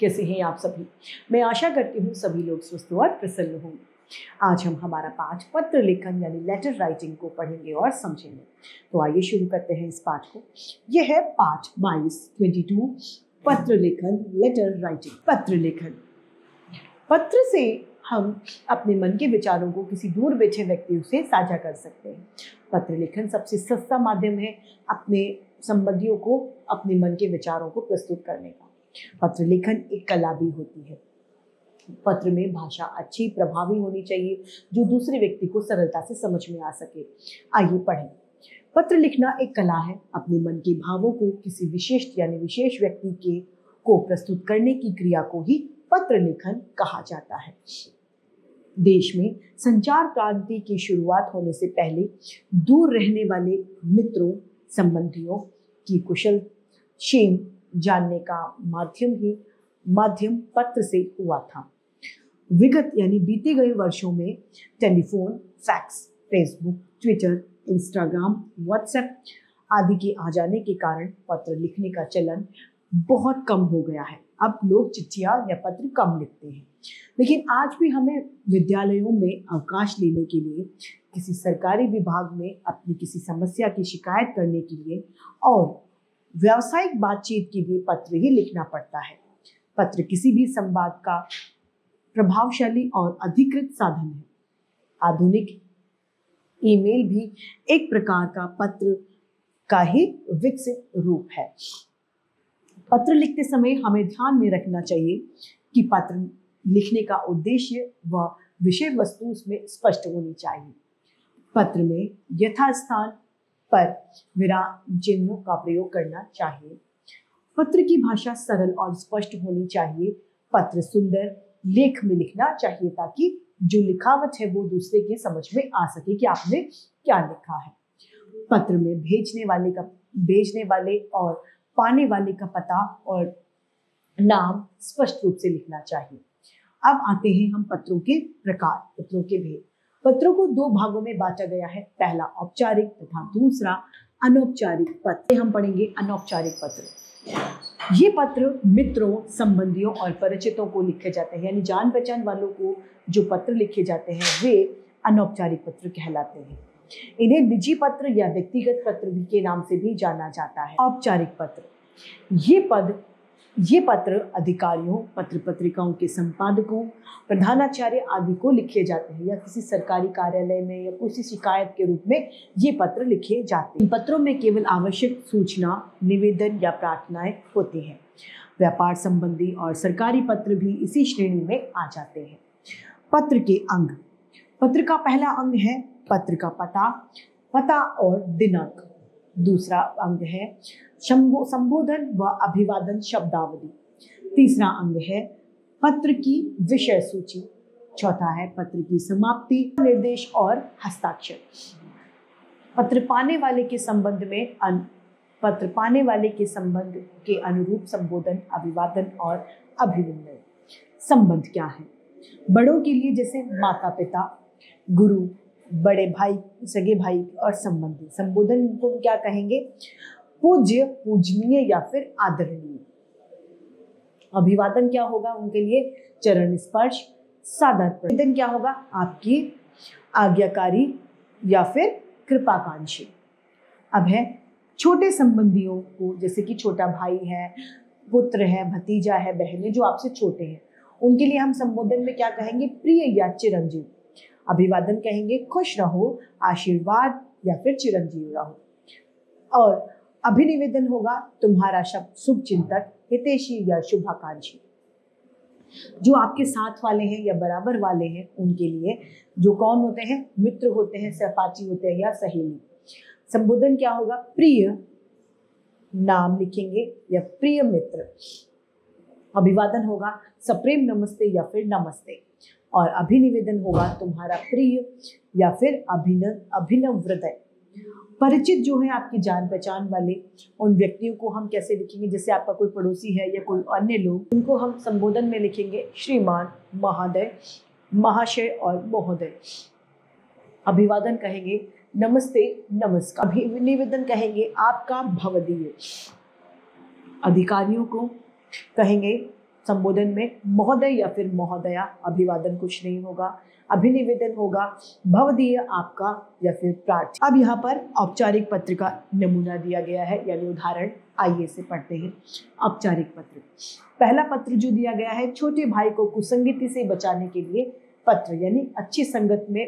कैसे हैं आप सभी? मैं आशा करती हूँ सभी लोग स्वस्थ और प्रसन्न होंगे। आज हम हमारा पाठ पत्र लेखन यानी लेटर राइटिंग को पढ़ेंगे और समझेंगे। तो आइए शुरू करते हैं इस पाठ को। यह है पाठ 22 पत्र लेखन, लेटर राइटिंग। पत्र लेखन, पत्र से हम अपने मन के विचारों को किसी दूर बैठे व्यक्ति से साझा कर सकते हैं। पत्र लेखन सबसे सस्ता माध्यम है अपने संबंधियों को अपने मन के विचारों को प्रस्तुत करने का। पत्र लेखन एक कला भी होती है। पत्र में भाषा अच्छी, प्रभावी होनी चाहिए जो दूसरे व्यक्ति को सरलता से समझ में आ सके। आइए पढ़ें। पत्र लिखना एक कला है। अपने मन के भावों को किसी विशिष्ट यानी विशेष व्यक्ति के को प्रस्तुत करने की क्रिया को ही पत्र लेखन कहा जाता है। देश में संचार क्रांति की शुरुआत होने से पहले दूर रहने वाले मित्रों, संबंधियों की कुशल क्षेम जानने का माध्यम पत्र से हुआ था। विगत यानी बीते गए वर्षों में telephone, fax, Facebook, Twitter, Instagram, WhatsApp आदि के आ जाने के कारण पत्र लिखने का चलन बहुत कम हो गया है। अब लोग चिट्ठियां या पत्र कम लिखते हैं, लेकिन आज भी हमें विद्यालयों में अवकाश लेने के लिए, किसी सरकारी विभाग में अपनी किसी समस्या की शिकायत करने के लिए और व्यावसायिक बातचीत के लिए पत्र ही लिखना पड़ता है। पत्र किसी भी संवाद का प्रभावशाली और अधिकृत साधन है। आधुनिक ईमेल भी एक प्रकार का पत्र का ही विकसित रूप है। पत्र लिखते समय हमें ध्यान में रखना चाहिए कि पत्र लिखने का उद्देश्य व विषय वस्तु उसमें स्पष्ट होनी चाहिए। पत्र में यथास्थान पर विराम चिन्हों का प्रयोग करना चाहिए। पत्र की भाषा सरल और स्पष्ट होनी चाहिए। पत्र सुंदर लेख में लिखना चाहिए ताकि जो लिखावट है वो दूसरे के समझ में आ सके कि आपने क्या लिखा है। पत्र में भेजने वाले और पाने वाले का पता और नाम स्पष्ट रूप से लिखना चाहिए। अब आते हैं हम पत्रों के प्रकार, पत्रों के भेद। पत्रों को दो भागों में बांटा गया है। पहला औपचारिक तथा दूसरा अनौपचारिक पत्र। हम पढ़ेंगे अनौपचारिक पत्र। ये पत्र मित्रों, संबंधियों और परिचितों को लिखे जाते हैं, यानी जान पहचान वालों को जो पत्र लिखे जाते हैं वे अनौपचारिक पत्र कहलाते हैं। इन्हें निजी पत्र या व्यक्तिगत पत्र भी के नाम से भी जाना जाता है। औपचारिक पत्र, ये पत्र अधिकारियों, पत्र पत्रिकाओं के संपादकों, प्रधानाचार्य आदि को लिखे जाते हैं या किसी सरकारी कार्यालय में या किसी शिकायत के रूप में ये पत्र लिखे जाते हैं। इन पत्रों में केवल आवश्यक सूचना, निवेदन या प्रार्थनाएं होती हैं। व्यापार संबंधी और सरकारी पत्र भी इसी श्रेणी में आ जाते हैं। पत्र के अंग। पत्र का पहला अंग है पत्र का पता और दिनांक। दूसरा अंग है संबोधन व अभिवादन शब्दावली। तीसरा अंग है पत्र की विषय सूची। चौथा है पत्र की समाप्ति, निर्देश और हस्ताक्षर। पत्र पाने वाले के संबंध के अनुरूप संबोधन, अभिवादन और अभिनंदन। संबंध क्या है? बड़ों के लिए जैसे माता पिता, गुरु, बड़े भाई, सगे भाई और संबंधी। संबोधन को क्या कहेंगे? पूज्य, पूजनीय या फिर आदरणीय। अभिवादन क्या होगा उनके लिए? चरण स्पर्श, सादर प्रणाम। निवेदन क्या होगा? आपकी आज्ञाकारी या फिर कृपाकांक्षी। अब है छोटे संबंधियों को, जैसे कि छोटा भाई है, पुत्र है, भतीजा है, बहन है, जो आपसे छोटे हैं, उनके लिए हम संबोधन में क्या कहेंगे? प्रिय या चिरंजीव। अभिवादन कहेंगे खुश रहो, आशीर्वाद या फिर चिरंजीव रहो। और अभिनिवेदन होगा तुम्हारा शुभ चिंतक, हितैषी या शुभाकांक्षी। जो आपके साथ वाले हैं या बराबर वाले हैं उनके लिए जो कौन होते हैं? मित्र होते हैं, सहपाठी होते हैं या सहेली। संबोधन क्या होगा? प्रिय नाम लिखेंगे या प्रिय मित्र। अभिवादन होगा सप्रेम नमस्ते या फिर नमस्ते। और अभिनिवेदन होगा तुम्हारा प्रिय या फिर अभिनव हृदय। परिचित जो है आपकी जान पहचान वाले, उन व्यक्तियों को हम कैसे लिखेंगे? जैसे आपका कोई पड़ोसी है या कोई अन्य लोग, उनको हम संबोधन में लिखेंगे श्रीमान, महोदय, महाशय और महोदय। अभिवादन कहेंगे नमस्ते, नमस्कार। अभिनिवेदन कहेंगे आपका भवदीय। अधिकारियों को कहेंगे संबोधन में महोदय या फिर महोदया, अभिवादन कुछ नहीं होगा, अभिनिवेदन होगा, भवदीय आपका या फिर प्रार्थी। अब यहाँ पर औपचारिक पत्र का नमूना दिया गया है यानी उदाहरण, आइए से पढ़ते हैं। औपचारिक पत्र, पहला पत्र जो दिया गया है, छोटे भाई को कुसंगति से बचाने के लिए पत्र, यानी अच्छी संगत में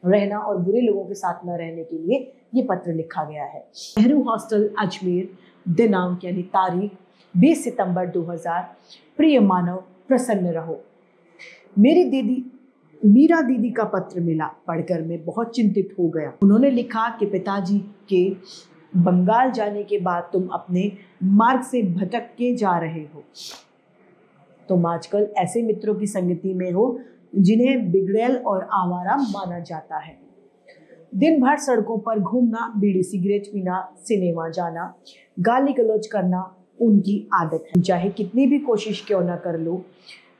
रहना और बुरे लोगों के साथ न रहने के लिए ये पत्र लिखा गया है। नेहरू हॉस्टल अजमेर, दिनांक यानी तारीख 20 सितंबर 2000। प्रिय मानव, प्रसन्न रहो। मेरी दीदी मीरा दीदी का पत्र मिला, पढ़कर मैं बहुत चिंतित हो गया। उन्होंने लिखा कि पिताजी के बंगाल जाने के बाद तुम अपने मार्ग से भटक के जा रहे हो। तुम आजकल ऐसे मित्रों की संगति में हो जिन्हें बिगड़ैल और आवारा माना जाता है। दिन भर सड़कों पर घूमना, बीड़ी सिगरेट पीना, सिनेमा जाना, गाली गलौज करना उनकी आदत है। चाहे कितनी भी कोशिश क्यों ना कर लो,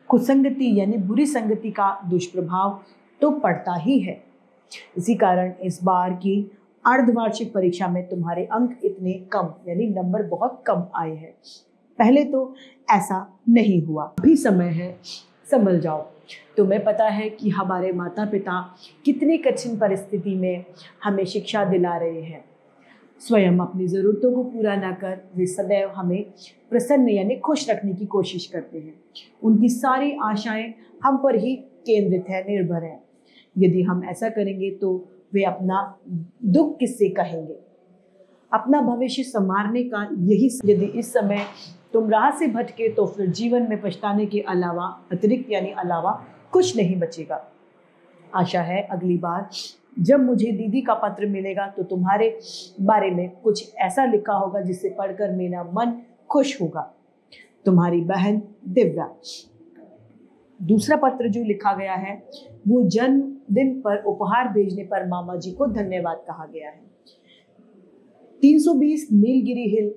कुसंगति यानी बुरी संगति का दुष्प्रभाव तो पड़ता ही है। इसी कारण इस बार की अर्धवार्षिक परीक्षा में तुम्हारे अंक इतने कम यानी नंबर बहुत कम आए हैं। पहले तो ऐसा नहीं हुआ, अभी समय है, संभल जाओ। तुम्हें पता है कि हमारे माता पिता कितनी कठिन परिस्थिति में हमें शिक्षा दिला रहे हैं। स्वयं अपनी ज़रूरतों को पूरा न कर वे सदैव हमें प्रसन्न यानी खुश रखने की कोशिश करते हैं। उनकी सारी आशाएं हम पर ही केंद्रित है, निर्भर है। यदि हम ऐसा करेंगे तो वे अपना दुख किससे कहेंगे? अपना भविष्य संवारने का यही, यदि इस समय तुम राह से भटके तो फिर जीवन में पछताने के अलावा, अतिरिक्त यानी अलावा कुछ नहीं बचेगा। आशा है अगली बार जब मुझे दीदी का पत्र मिलेगा तो तुम्हारे बारे में कुछ ऐसा लिखा होगा जिसे पढ़कर मेरा मन खुश होगा। तुम्हारी बहन दिव्या। दूसरा पत्र जो लिखा गया है वो जन्मदिन पर उपहार भेजने पर मामा जी को धन्यवाद कहा गया है। 320 नीलगिरी हिल,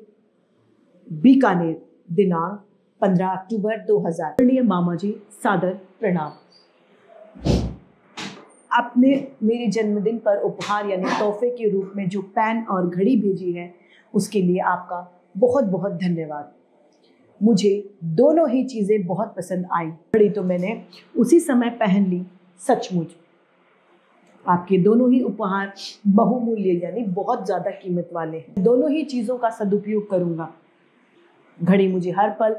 बीकानेर, दिनांक 15 अक्टूबर 2000। मामा जी, सादर प्रणाम। आपने मेरे जन्मदिन पर उपहार यानी तोहफे के रूप में जो पेन और घड़ी भेजी है उसके लिए आपका बहुत बहुत धन्यवाद। मुझे दोनों ही चीज़ें बहुत पसंद आई। घड़ी तो मैंने उसी समय पहन ली। सचमुच आपके दोनों ही उपहार बहुमूल्य यानी बहुत ज़्यादा कीमत वाले हैं। दोनों ही चीज़ों का सदुपयोग करूँगा। घड़ी मुझे हर पल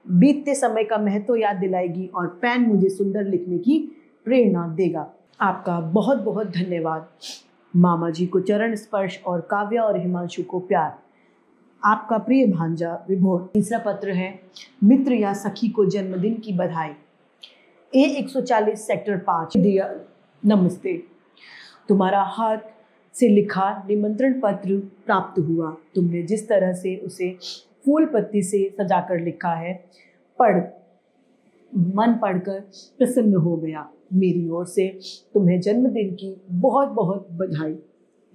बीतते समय का महत्व याद दिलाएगी और पेन मुझे सुंदर लिखने की प्रेरणा देगा। आपका बहुत बहुत धन्यवाद। मामा जी को चरण स्पर्श और काव्या और हिमांशु को प्यार। आपका प्रिय भांजा विभोर। तीसरा पत्र है, मित्र या सखी को जन्मदिन की बधाई। A140 sector 5। दिया नमस्ते। तुम्हारा हाथ से लिखा निमंत्रण पत्र प्राप्त हुआ। तुमने जिस तरह से उसे फूल पत्ती से सजाकर लिखा है, मन पढ़कर प्रसन्न हो गया। मेरी ओर से तुम्हें जन्मदिन की बहुत बहुत बधाई।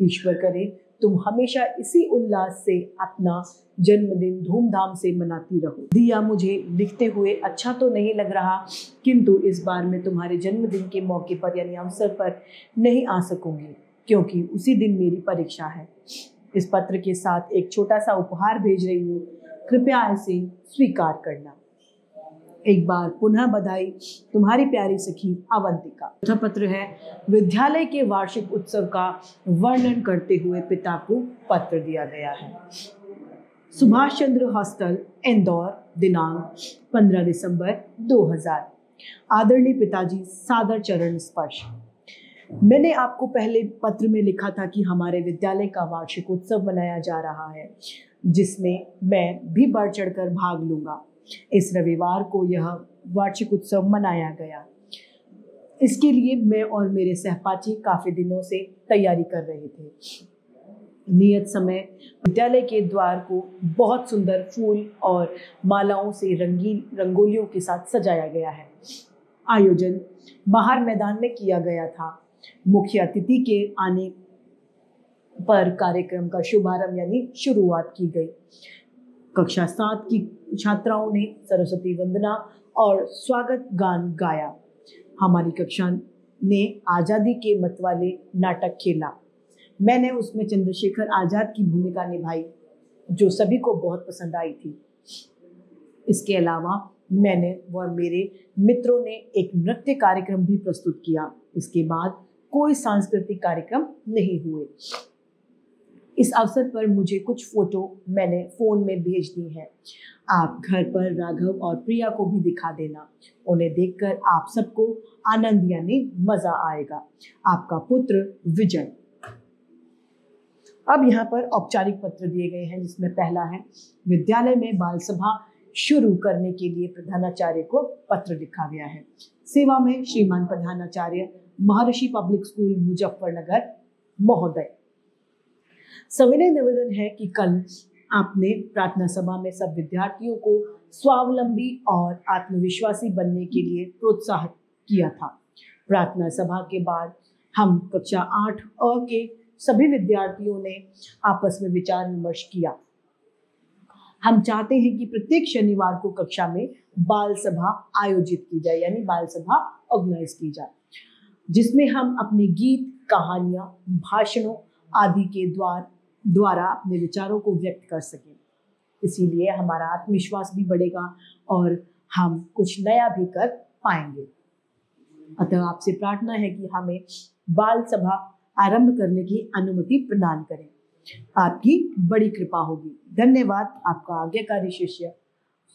ईश्वर करे तुम हमेशा इसी उल्लास से अपना जन्मदिन धूमधाम से मनाती रहो। दिया, मुझे लिखते हुए अच्छा तो नहीं लग रहा, किंतु इस बार मैं तुम्हारे जन्मदिन के मौके पर यानी अवसर पर नहीं आ सकूंगी क्योंकि उसी दिन मेरी परीक्षा है। इस पत्र के साथ एक छोटा सा उपहार भेज रही हूँ, कृपया इसे स्वीकार करना। एक बार पुनः बधाई, तुम्हारी प्यारी सखी अवंतिका। चौथा पत्र है, विद्यालय के वार्षिक उत्सव का वर्णन करते हुए पिता को पत्र दिया गया है। सुभाष चंद्र हॉस्टल, इंदौर, दिनांक 15 दिसंबर 2000। आदरणीय पिताजी, सादर चरण स्पर्श। मैंने आपको पहले पत्र में लिखा था कि हमारे विद्यालय का वार्षिक उत्सव मनाया जा रहा है जिसमें मैं भी बढ़ चढ़कर भाग लूंगा। इस रविवार को यह वार्षिक उत्सव मनाया गया। इसके लिए मैं और मेरे सहपाठी काफी दिनों से तैयारी कर रहे थे। नियत समय विद्यालय के द्वार को बहुत सुंदर फूल और मालाओं से रंगीन रंगोलियों के साथ सजाया गया है। आयोजन बाहर मैदान में किया गया था। मुख्य अतिथि के आने पर कार्यक्रम का शुभारंभ यानी शुरुआत की गई। कक्षा 7 की छात्राओं ने सरस्वती वंदना और स्वागत गान गाया। हमारी कक्षा ने आज़ादी के मतवाले नाटक खेला। मैंने उसमें चंद्रशेखर आज़ाद की भूमिका निभाई जो सभी को बहुत पसंद आई थी। इसके अलावा मैंने व मेरे मित्रों ने एक नृत्य कार्यक्रम भी प्रस्तुत किया। इसके बाद कोई सांस्कृतिक कार्यक्रम नहीं हुए। इस अवसर पर मुझे कुछ फोटो मैंने फोन में भेज दी हैं। आप घर पर राघव और प्रिया को भी दिखा देना। उन्हें देखकर आप सबको आनंद यानी मजा आएगा। आपका पुत्र विजय। अब यहाँ पर औपचारिक पत्र दिए गए हैं, जिसमें पहला है, विद्यालय में बाल सभा शुरू करने के लिए प्रधानाचार्य को पत्र लिखा गया है। सेवा में श्रीमान प्रधानाचार्य, महर्षि पब्लिक स्कूल मुजफ्फरनगर महोदय। सविनय निवेदन है कि कल आपने प्रार्थना सभा में सब विद्यार्थियों को स्वावलंबी और आत्मविश्वासी बनने के लिए प्रोत्साहित किया था। प्रार्थना सभा के बाद हम कक्षा 8 अ के सभी विद्यार्थियों ने आपस में विचार विमर्श किया। हम चाहते हैं कि प्रत्येक शनिवार को कक्षा में बाल सभा आयोजित की जाए, यानी बाल सभा ऑर्गेनाइज की जाए, जिसमें हम अपने गीत, कहानियां, भाषणों आदि के द्वारा अपने विचारों को व्यक्त कर सकें। इसीलिए हमारा आत्मविश्वास भी बढ़ेगा और हम कुछ नया भी कर पाएंगे। अतः आपसे प्रार्थना है कि हमें बाल सभा आरंभ करने की अनुमति प्रदान करें। आपकी बड़ी कृपा होगी। धन्यवाद। आपका आज्ञाकारी शिष्य,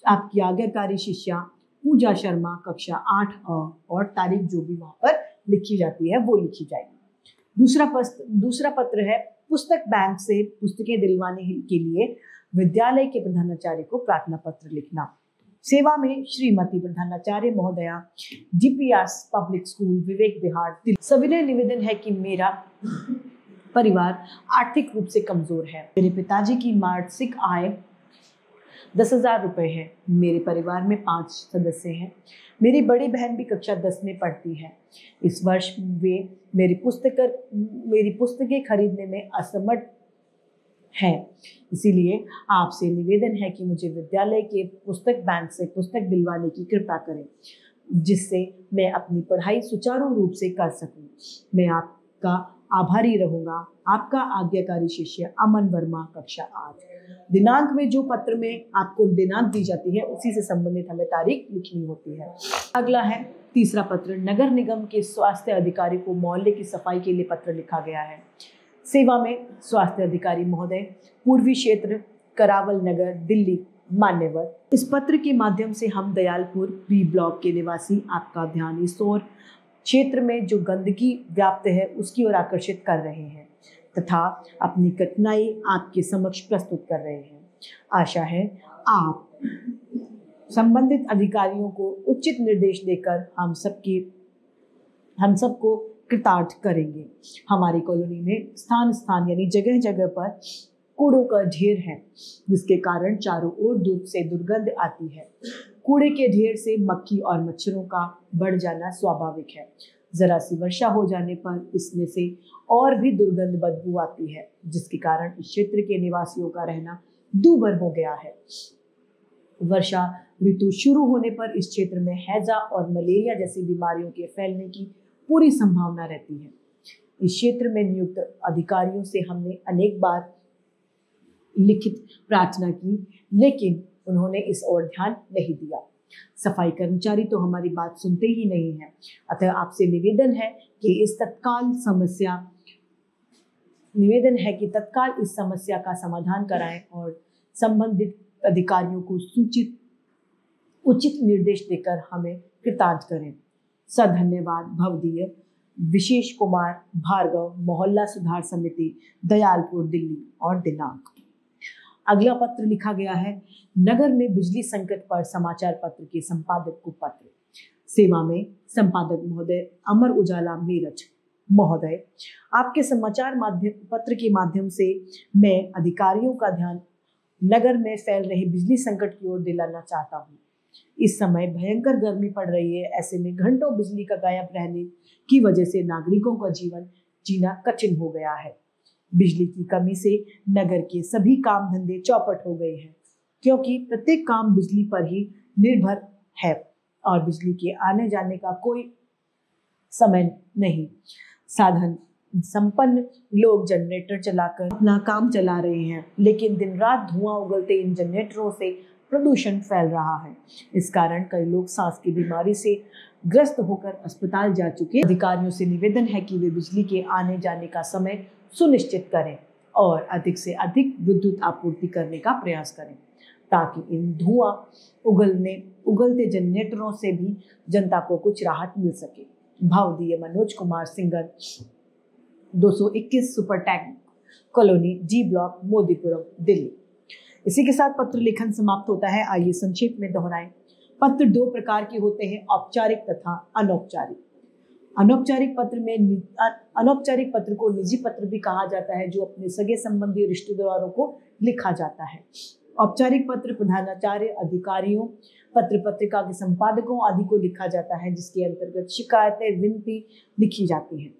आपकी आज्ञाकारी शिष्या पूजा शर्मा, कक्षा 8 अ, और तारीख जो भी वहां पर लिखी जाती है वो लिखी जाएगी। दूसरा पत्र है, पुस्तक बैंक से पुस्तकें दिलवाने के लिए विद्यालय के प्रधानाचार्य को प्रार्थना पत्र लिखना। सेवा में श्रीमती प्रधानाचार्य महोदया, GPS public school, Vivek Vihar, Delhi. सविनय निवेदन है कि मेरा परिवार आर्थिक रूप से कमजोर है। मेरे पिताजी की मासिक आय 10,000 रुपए है। मेरे परिवार में 5 सदस्य हैं। मेरी बड़ी बहन भी कक्षा 10 में पढ़ती है। इस वर्ष वे मेरी पुस्तकें खरीदने में असमर्थ हैं। इसीलिए आपसे निवेदन है कि मुझे विद्यालय के पुस्तक बैंक से पुस्तक दिलवाने की कृपा करें, जिससे मैं अपनी पढ़ाई सुचारू रूप से कर सकूं। मैं आपका आभारी रहूंगा। आपका आज्ञाकारी शिष्य अमन वर्मा, कक्षा 8। दिनांक में जो पत्र में आपको दिनांक दी जाती है उसी से संबंधित हमें तारीख लिखनी होती है। अगला है तीसरा पत्र, नगर निगम के स्वास्थ्य अधिकारी को मोहल्ले की सफाई के लिए पत्र लिखा गया है। सेवा में स्वास्थ्य अधिकारी महोदय, पूर्वी क्षेत्र, करावल नगर, दिल्ली, मान्यवर। इस पत्र के माध्यम से हम दयालपुर बी ब्लॉक के निवासी आपका ध्यान इस ओर क्षेत्र में जो गंदगी व्याप्त है उसकी ओर आकर्षित कर रहे हैं तथा अपनी कठिनाई आपके समक्ष प्रस्तुत कर रहे हैं। आशा है आप संबंधित अधिकारियों को उचित निर्देश देकर हम सबको कृतार्थ करेंगे। हमारी कॉलोनी में स्थान यानी जगह जगह पर कूड़ों का ढेर है, जिसके कारण चारों ओर धूप से दुर्गंध आती है। कूड़े के ढेर से मक्खी और मच्छरों का बढ़ जाना स्वाभाविक है। जरा सी वर्षा हो जाने पर इसमें से और भी दुर्गंध बदबू आती है, जिसके कारण इस क्षेत्र के निवासियों का रहना दूभर हो गया है। वर्षा ऋतु शुरू होने पर इस क्षेत्र में हैजा और मलेरिया जैसी बीमारियों के फैलने की पूरी संभावना रहती है। इस क्षेत्र में नियुक्त अधिकारियों से हमने अनेक बार लिखित प्रार्थना की, लेकिन उन्होंने इस ओर ध्यान नहीं दिया। सफाई कर्मचारी तो हमारी बात सुनते ही नहीं है। अतः आपसे निवेदन है कि तत्काल इस समस्या का समाधान कराएं और संबंधित अधिकारियों को उचित निर्देश देकर हमें कृतार्थ करें। सधन्यवाद। भवदीय विशेष कुमार भार्गव, मोहल्ला सुधार समिति, दयालपुर, दिल्ली। और दिनांक। अगला पत्र लिखा गया है, नगर में बिजली संकट पर समाचार पत्र के संपादक को पत्र। सेवा में संपादक महोदय, अमर उजाला, मेरठ महोदय। आपके समाचार पत्र के माध्यम से मैं अधिकारियों का ध्यान नगर में फैल रहे बिजली संकट की ओर दिलाना चाहता हूँ। इस समय भयंकर गर्मी पड़ रही है। ऐसे में घंटों बिजली का गायब रहने की वजह से नागरिकों का जीवन जीना कठिन हो गया है। बिजली की कमी से नगर के सभी काम धंधे चौपट हो गए हैं, क्योंकि प्रत्येक काम बिजली पर ही निर्भर है और बिजली के आने जाने का कोई समय नहीं। साधन संपन्न लोग जनरेटर चलाकर अपना काम चला रहे हैं, लेकिन दिन रात धुआं उगलते इन जनरेटरों से प्रदूषण फैल रहा है। इस कारण कई लोग सांस की बीमारी से ग्रस्त होकर अस्पताल जा चुके। अधिकारियों से निवेदन है कि वे बिजली के आने जाने का समय सुनिश्चित करें और अधिक से अधिक विद्युत आपूर्ति करने का प्रयास करें, ताकि इन धुआं उगलते जनरेटरों से भी जनता को कुछ राहत मिल सके। भाव दिए Manoj Kumar singer, 221 super tank colony, G block, Modipuram, Delhi. इसी के साथ पत्र लेखन समाप्त होता है। आइए संक्षेप में दोहराएं। पत्र दो प्रकार के होते हैं, औपचारिक तथा अनौपचारिक। अनौपचारिक पत्र को निजी पत्र भी कहा जाता है, जो अपने सगे संबंधी रिश्तेदारों को लिखा जाता है। औपचारिक पत्र प्रधानाचार्य, अधिकारियों, पत्र पत्रिका के संपादकों आदि को लिखा जाता है, जिसके अंतर्गत शिकायतें, विनती लिखी जाती हैं।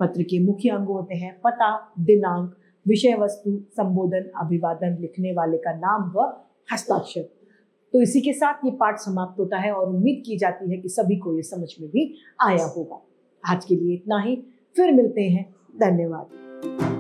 पत्र के मुख्य अंग होते हैं पता, दिनांक, विषय वस्तु, संबोधन, अभिवादन, लिखने वाले का नाम व हस्ताक्षर। तो इसी के साथ ये पाठ समाप्त होता है और उम्मीद की जाती है कि सभी को ये समझ में भी आया होगा। आज के लिए इतना ही, फिर मिलते हैं। धन्यवाद।